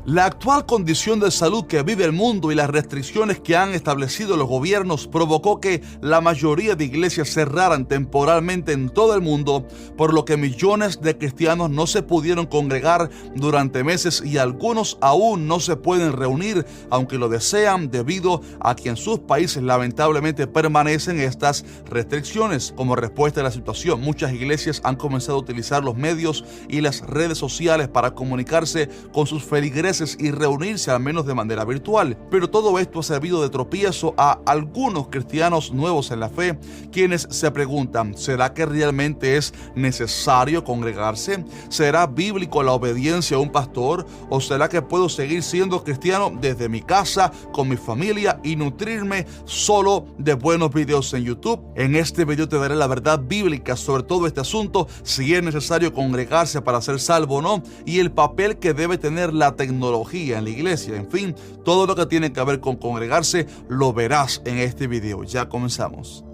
La actual condición de salud que vive el mundo y las restricciones que han establecido los gobiernos provocó que la mayoría de iglesias cerraran temporalmente en todo el mundo, por lo que millones de cristianos no se pudieron congregar durante meses y algunos aún no se pueden reunir, aunque lo desean, debido a que en sus países lamentablemente permanecen estas restricciones. Como respuesta a la situación, muchas iglesias han comenzado a utilizar los medios y las redes sociales para comunicarse con sus feligreses y reunirse al menos de manera virtual. Pero todo esto ha servido de tropiezo a algunos cristianos nuevos en la fe, quienes se preguntan: ¿será que realmente es necesario congregarse? ¿Será bíblico la obediencia a un pastor? ¿O será que puedo seguir siendo cristiano desde mi casa, con mi familia y nutrirme solo de buenos videos en YouTube? En este video te daré la verdad bíblica sobre todo este asunto, si es necesario congregarse para ser salvo o no, y el papel que debe tener la tecnología en la iglesia. En fin, todo lo que tiene que ver con congregarse lo verás en este video. Ya comenzamos.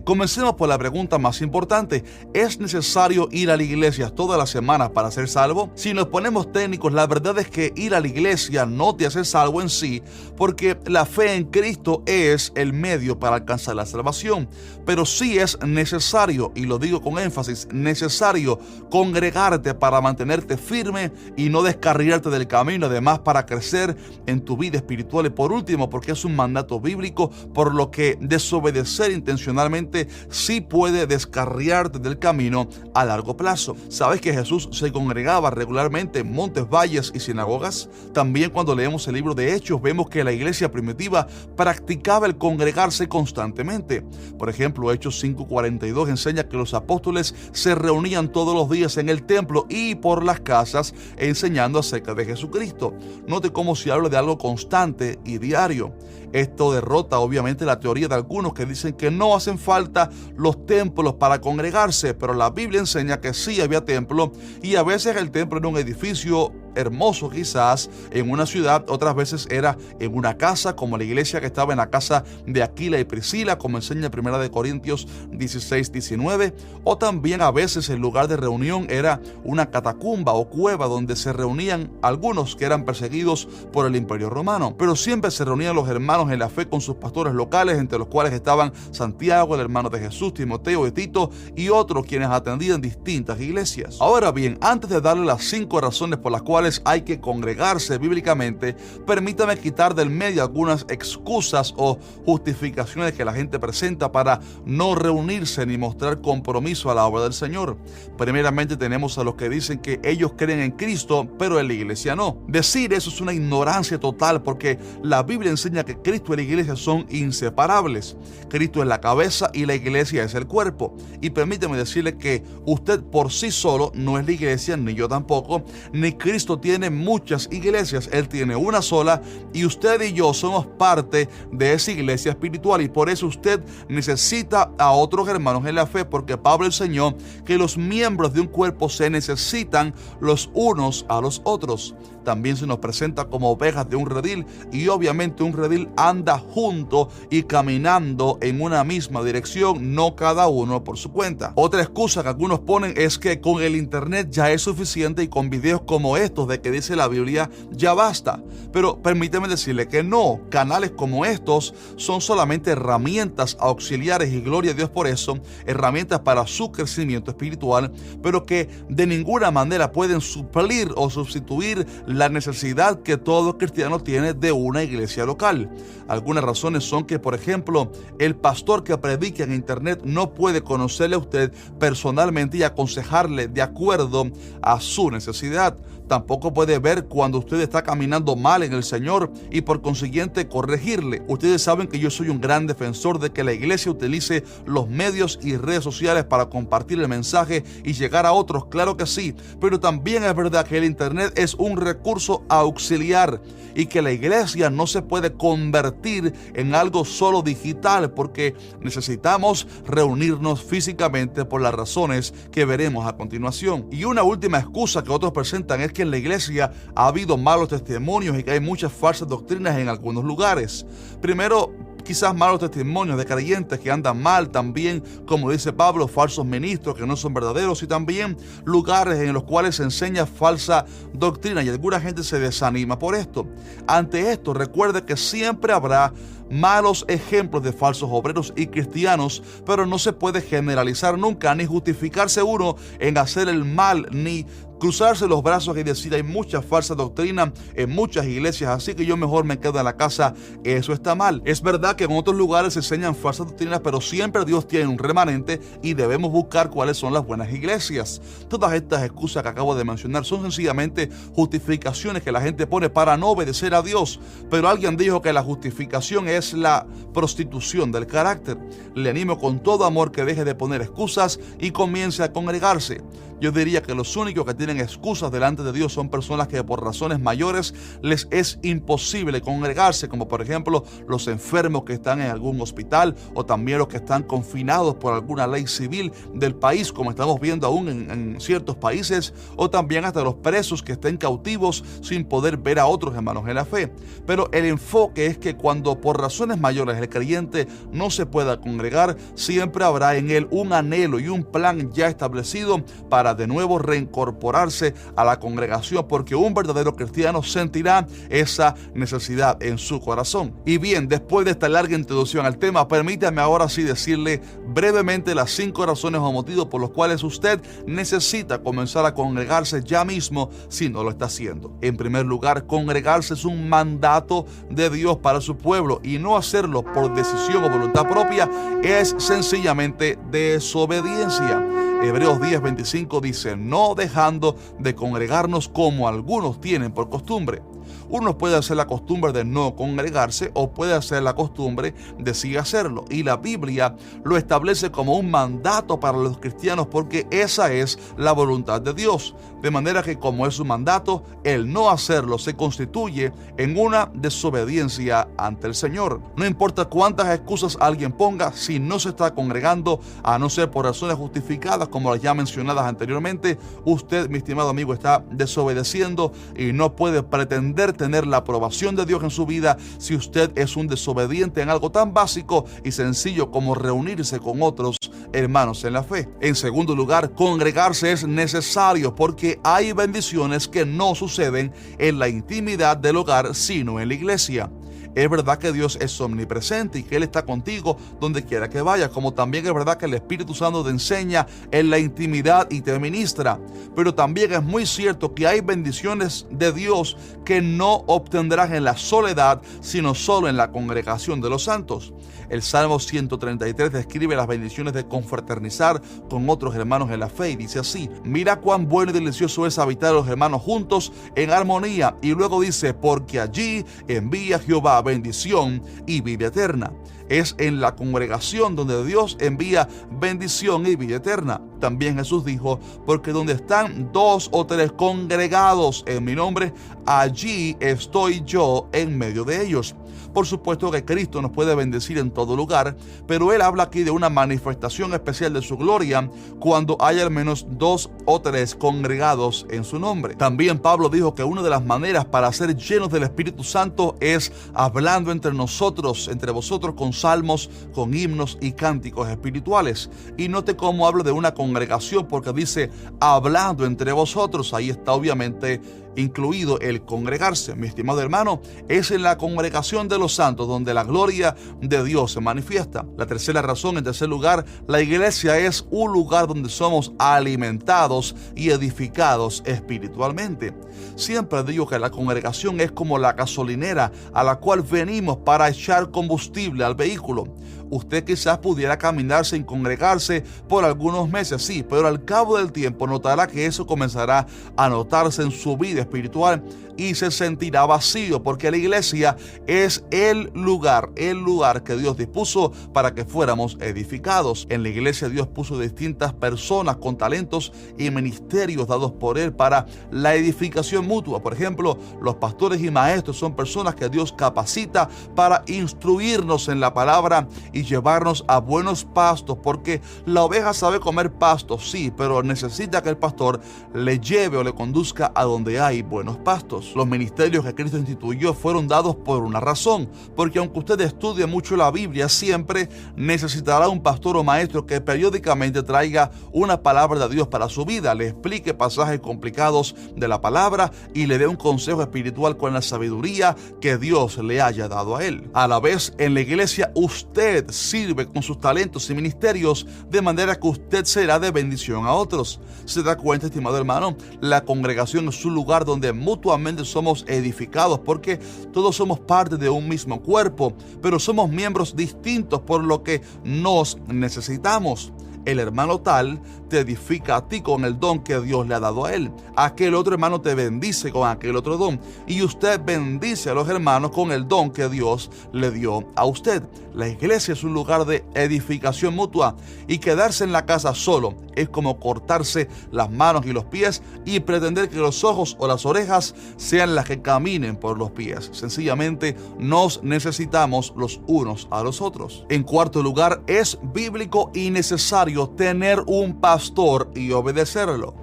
Comencemos por la pregunta más importante: ¿es necesario ir a la iglesia todas las semanas para ser salvo? Si nos ponemos técnicos, la verdad es que ir a la iglesia no te hace salvo en sí, porque la fe en Cristo es el medio para alcanzar la salvación. Pero sí es necesario, y lo digo con énfasis, necesario congregarte para mantenerte firme y no descarriarte del camino, además para crecer en tu vida espiritual, y por último porque es un mandato bíblico, por lo que desobedecer intencionalmente sí puede descarriarte del camino a largo plazo. ¿Sabes que Jesús se congregaba regularmente en montes, valles y sinagogas? También cuando leemos el libro de Hechos vemos que la iglesia primitiva practicaba el congregarse constantemente. Por ejemplo, Hechos 5:42 enseña que los apóstoles se reunían todos los días en el templo y por las casas enseñando acerca de Jesucristo. Note cómo se habla de algo constante y diario. Esto derrota obviamente la teoría de algunos que dicen que no hacen falta los templos para congregarse, pero la Biblia enseña que sí había templo, y a veces el templo era un edificio hermoso quizás en una ciudad, otras veces era en una casa, como la iglesia que estaba en la casa de Aquila y Priscila, como enseña 1 Corintios 16:19, o también a veces el lugar de reunión era una catacumba o cueva donde se reunían algunos que eran perseguidos por el Imperio Romano. Pero siempre se reunían los hermanos en la fe con sus pastores locales, entre los cuales estaban Santiago, el hermano de Jesús, Timoteo y Tito, y otros quienes atendían distintas iglesias. Ahora bien, antes de darle las 5 razones por las cuales hay que congregarse bíblicamente, permítame quitar del medio algunas excusas o justificaciones que la gente presenta para no reunirse ni mostrar compromiso a la obra del Señor. Primeramente tenemos a los que dicen que ellos creen en Cristo, pero en la iglesia no. Decir eso es una ignorancia total, porque la Biblia enseña que Cristo y la iglesia son inseparables. Cristo es la cabeza y la iglesia es el cuerpo. Y permíteme decirle que usted por sí solo no es la iglesia, ni yo tampoco, ni Cristo tiene muchas iglesias. Él tiene una sola, y usted y yo somos parte de esa iglesia espiritual, y por eso usted necesita a otros hermanos en la fe, porque Pablo enseñó que los miembros de un cuerpo se necesitan los unos a los otros. También se nos presenta como ovejas de un redil, y obviamente un redil anda junto y caminando en una misma dirección, no cada uno por su cuenta. Otra excusa que algunos ponen es que con el internet ya es suficiente, y con videos como estos de que dice la Biblia ya basta. Pero permíteme decirle que no, canales como estos son solamente herramientas auxiliares, y gloria a Dios por eso, herramientas para su crecimiento espiritual, pero que de ninguna manera pueden suplir o sustituir la necesidad que todo cristiano tiene de una iglesia local. Algunas razones son que, por ejemplo, el pastor que predica en internet no puede conocerle a usted personalmente y aconsejarle de acuerdo a su necesidad. Tampoco puede ver cuando usted está caminando mal en el Señor y por consiguiente corregirle. Ustedes saben que yo soy un gran defensor de que la iglesia utilice los medios y redes sociales para compartir el mensaje y llegar a otros, claro que sí, pero también es verdad que el internet es un recurso auxiliar y que la iglesia no se puede convertir en algo solo digital, porque necesitamos reunirnos físicamente por las razones que veremos a continuación. Y una última excusa que otros presentan es que en la iglesia ha habido malos testimonios y que hay muchas falsas doctrinas en algunos lugares. Primero, quizás malos testimonios de creyentes que andan mal, también, como dice Pablo, falsos ministros que no son verdaderos, y también lugares en los cuales se enseña falsa doctrina y alguna gente se desanima por esto. Ante esto, recuerde que siempre habrá malos ejemplos de falsos obreros y cristianos, pero no se puede generalizar nunca ni justificarse uno en hacer el mal, ni cruzarse los brazos y decir hay mucha falsa doctrina en muchas iglesias, así que yo mejor me quedo en la casa. Eso está mal. Es verdad que en otros lugares se enseñan falsas doctrinas, pero siempre Dios tiene un remanente y debemos buscar cuáles son las buenas iglesias. Todas estas excusas que acabo de mencionar son sencillamente justificaciones que la gente pone para no obedecer a Dios, pero alguien dijo que la justificación es la prostitución del carácter. Le animo con todo amor que deje de poner excusas y comience a congregarse. Yo diría que los únicos que tienen excusas delante de Dios son personas que por razones mayores les es imposible congregarse, como por ejemplo los enfermos que están en algún hospital, o también los que están confinados por alguna ley civil del país, como estamos viendo aún en ciertos países, o también hasta los presos que estén cautivos sin poder ver a otros hermanos en la fe. Pero el enfoque es que cuando por razones mayores el creyente no se pueda congregar, siempre habrá en él un anhelo y un plan ya establecido para de nuevo reincorporarse a la congregación, porque un verdadero cristiano sentirá esa necesidad en su corazón. Y bien, después de esta larga introducción al tema, permítame ahora sí decirle brevemente las 5 razones o motivos por los cuales usted necesita comenzar a congregarse ya mismo si no lo está haciendo. En primer lugar, congregarse es un mandato de Dios para su pueblo, y no hacerlo por decisión o voluntad propia es sencillamente desobediencia. Hebreos 10:25 dice: no dejando de congregarnos como algunos tienen por costumbre. Uno puede hacer la costumbre de no congregarse o puede hacer la costumbre de sí hacerlo. Y la Biblia lo establece como un mandato para los cristianos porque esa es la voluntad de Dios. De manera que como es un mandato, el no hacerlo se constituye en una desobediencia ante el Señor. No importa cuántas excusas alguien ponga, si no se está congregando, a no ser por razones justificadas como las ya mencionadas anteriormente, usted, mi estimado amigo, está desobedeciendo y no puede pretender tener la aprobación de Dios en su vida si usted es un desobediente en algo tan básico y sencillo como reunirse con otros hermanos en la fe. En segundo lugar, congregarse es necesario porque hay bendiciones que no suceden en la intimidad del hogar, sino en la iglesia. Es verdad que Dios es omnipresente y que Él está contigo donde quiera que vayas, como también es verdad que el Espíritu Santo te enseña en la intimidad y te ministra. Pero también es muy cierto que hay bendiciones de Dios que no obtendrás en la soledad, sino solo en la congregación de los santos. El Salmo 133 describe las bendiciones de confraternizar con otros hermanos en la fe y dice así: mira cuán bueno y delicioso es habitar a los hermanos juntos en armonía. Y luego dice: porque allí envía Jehová bendición y vida eterna. Es en la congregación donde Dios envía bendición y vida eterna. También Jesús dijo: porque donde están 2 o 3 congregados en mi nombre, allí estoy yo en medio de ellos. Por supuesto que Cristo nos puede bendecir en todo lugar, pero Él habla aquí de una manifestación especial de su gloria cuando hay al menos 2 o 3 congregados en su nombre. También Pablo dijo que una de las maneras para ser llenos del Espíritu Santo es hablando entre nosotros, entre vosotros, con salmos, con himnos y cánticos espirituales. Y note cómo habla de una congregación, porque dice hablando entre vosotros. Ahí está obviamente incluido el congregarse. Mi estimado hermano, es en la congregación de los santos donde la gloria de Dios se manifiesta. La tercera razón, en tercer lugar, la iglesia es un lugar donde somos alimentados y edificados espiritualmente. Siempre digo que la congregación es como la gasolinera a la cual venimos para echar combustible al vehículo. Usted quizás pudiera caminar sin congregarse por algunos meses, sí, pero al cabo del tiempo notará que eso comenzará a notarse en su vida espiritual y se sentirá vacío, porque la iglesia es el lugar que Dios dispuso para que fuéramos edificados. En la iglesia Dios puso distintas personas con talentos y ministerios dados por Él para la edificación mutua. Por ejemplo, los pastores y maestros son personas que Dios capacita para instruirnos en la palabra y y llevarnos a buenos pastos, porque la oveja sabe comer pasto, sí, pero necesita que el pastor le lleve o le conduzca a donde hay buenos pastos. Los ministerios que Cristo instituyó fueron dados por una razón, porque aunque usted estudie mucho la Biblia, siempre necesitará un pastor o maestro que periódicamente traiga una palabra de Dios para su vida, le explique pasajes complicados de la palabra y le dé un consejo espiritual con la sabiduría que Dios le haya dado a él. A la vez, en la iglesia usted sirve con sus talentos y ministerios de manera que usted será de bendición a otros. ¿Se da cuenta, estimado hermano? La congregación es un lugar donde mutuamente somos edificados, porque todos somos parte de un mismo cuerpo, pero somos miembros distintos, por lo que nos necesitamos. El hermano tal te edifica a ti con el don que Dios le ha dado a él. Aquel otro hermano te bendice con aquel otro don. Y usted bendice a los hermanos con el don que Dios le dio a usted. La iglesia es un lugar de edificación mutua. Y quedarse en la casa solo es como cortarse las manos y los pies y pretender que los ojos o las orejas sean las que caminen por los pies. Sencillamente nos necesitamos los unos a los otros. En cuarto lugar, es bíblico y necesario tener un pastor y obedecerlo.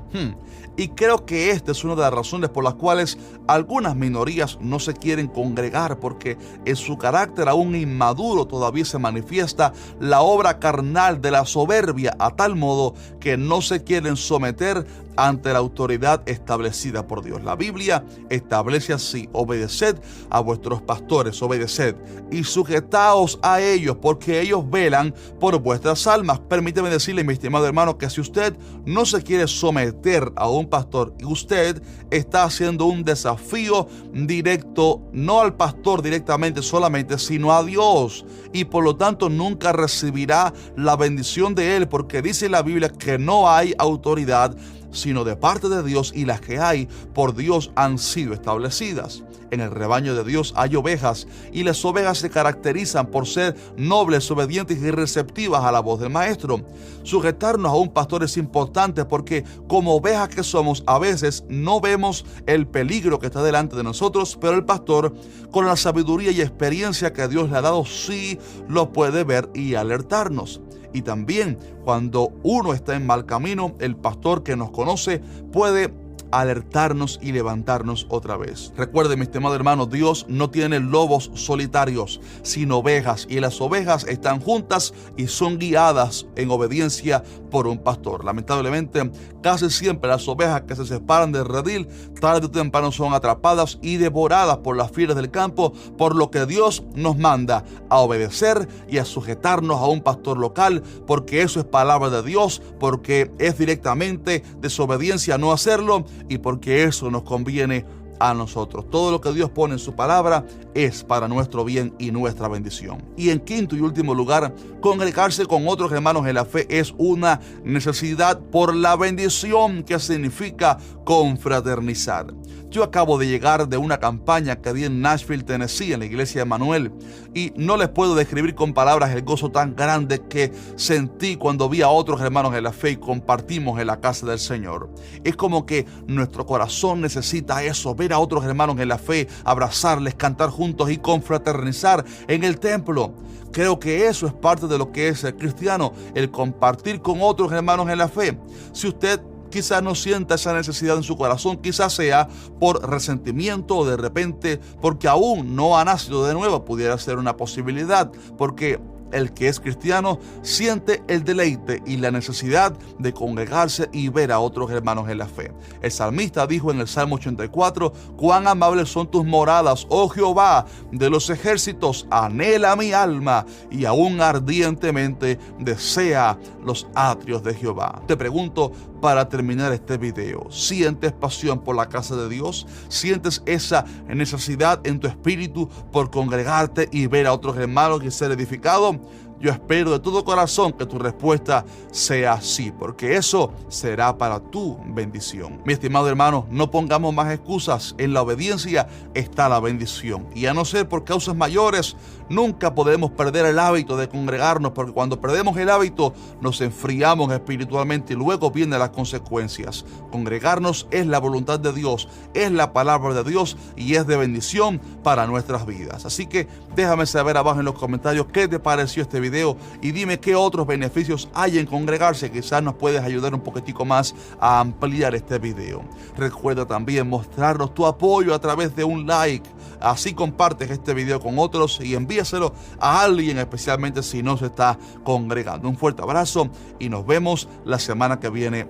Y creo que esta es una de las razones por las cuales algunas minorías no se quieren congregar, porque en su carácter aún inmaduro todavía se manifiesta la obra carnal de la soberbia, a tal modo que no se quieren someter ante la autoridad establecida por Dios. La Biblia establece así: obedeced a vuestros pastores, obedeced y sujetaos a ellos, porque ellos velan por vuestras almas. Permíteme decirle, mi estimado hermano, que si usted no se quiere someter a un pastor, usted está haciendo un desafío directo, no al pastor directamente solamente, sino a Dios, y por lo tanto nunca recibirá la bendición de él, porque dice la Biblia que no hay autoridad sino de parte de Dios, y las que hay por Dios han sido establecidas. En el rebaño de Dios hay ovejas, y las ovejas se caracterizan por ser nobles, obedientes y receptivas a la voz del maestro. Sujetarnos a un pastor es importante, porque como ovejas que somos, a veces no vemos el peligro que está delante de nosotros, pero el pastor, con la sabiduría y experiencia que Dios le ha dado, sí lo puede ver y alertarnos. Y también cuando uno está en mal camino, el pastor que nos conoce puede alertarnos y levantarnos otra vez. Recuerde, mi estimado hermano, Dios no tiene lobos solitarios, sino ovejas, y las ovejas están juntas y son guiadas en obediencia por un pastor. Lamentablemente, casi siempre las ovejas que se separan del redil, tarde o temprano son atrapadas y devoradas por las fieras del campo, por lo que Dios nos manda a obedecer y a sujetarnos a un pastor local, porque eso es palabra de Dios, porque es directamente desobediencia no hacerlo, y porque eso nos conviene a nosotros. Todo lo que Dios pone en su palabra es para nuestro bien y nuestra bendición. Y en quinto y último lugar, congregarse con otros hermanos en la fe es una necesidad por la bendición que significa confraternizar. Yo acabo de llegar de una campaña que di en Nashville, Tennessee, en la iglesia de Emmanuel, y no les puedo describir con palabras el gozo tan grande que sentí cuando vi a otros hermanos en la fe y compartimos en la casa del Señor. Es como que nuestro corazón necesita eso, ver a otros hermanos en la fe, abrazarles, cantar juntos y confraternizar en el templo. Creo que eso es parte de lo que es el cristiano, el compartir con otros hermanos en la fe. Si usted quizás no sienta esa necesidad en su corazón, quizás sea por resentimiento o de repente porque aún no ha nacido de nuevo, pudiera ser una posibilidad, porque el que es cristiano siente el deleite y la necesidad de congregarse y ver a otros hermanos en la fe. El salmista dijo en el Salmo 84: cuán amables son tus moradas, oh Jehová de los ejércitos, anhela mi alma y aún ardientemente desea los atrios de Jehová. Te pregunto, para terminar este video, ¿sientes pasión por la casa de Dios? ¿Sientes esa necesidad en tu espíritu por congregarte y ver a otros hermanos y ser edificado? Yo espero de todo corazón que tu respuesta sea sí, porque eso será para tu bendición. Mi estimado hermano, no pongamos más excusas. En la obediencia está la bendición. Y a no ser por causas mayores, nunca podemos perder el hábito de congregarnos, porque cuando perdemos el hábito nos enfriamos espiritualmente y luego vienen las consecuencias. Congregarnos es la voluntad de Dios, es la palabra de Dios y es de bendición para nuestras vidas. Así que déjame saber abajo en los comentarios qué te pareció este video video y dime qué otros beneficios hay en congregarse. Quizás nos puedes ayudar un poquitico más a ampliar este video. Recuerda también mostrarnos tu apoyo a través de un like. Así compartes este video con otros y envíaselo a alguien, especialmente si no se está congregando. Un fuerte abrazo y nos vemos la semana que viene.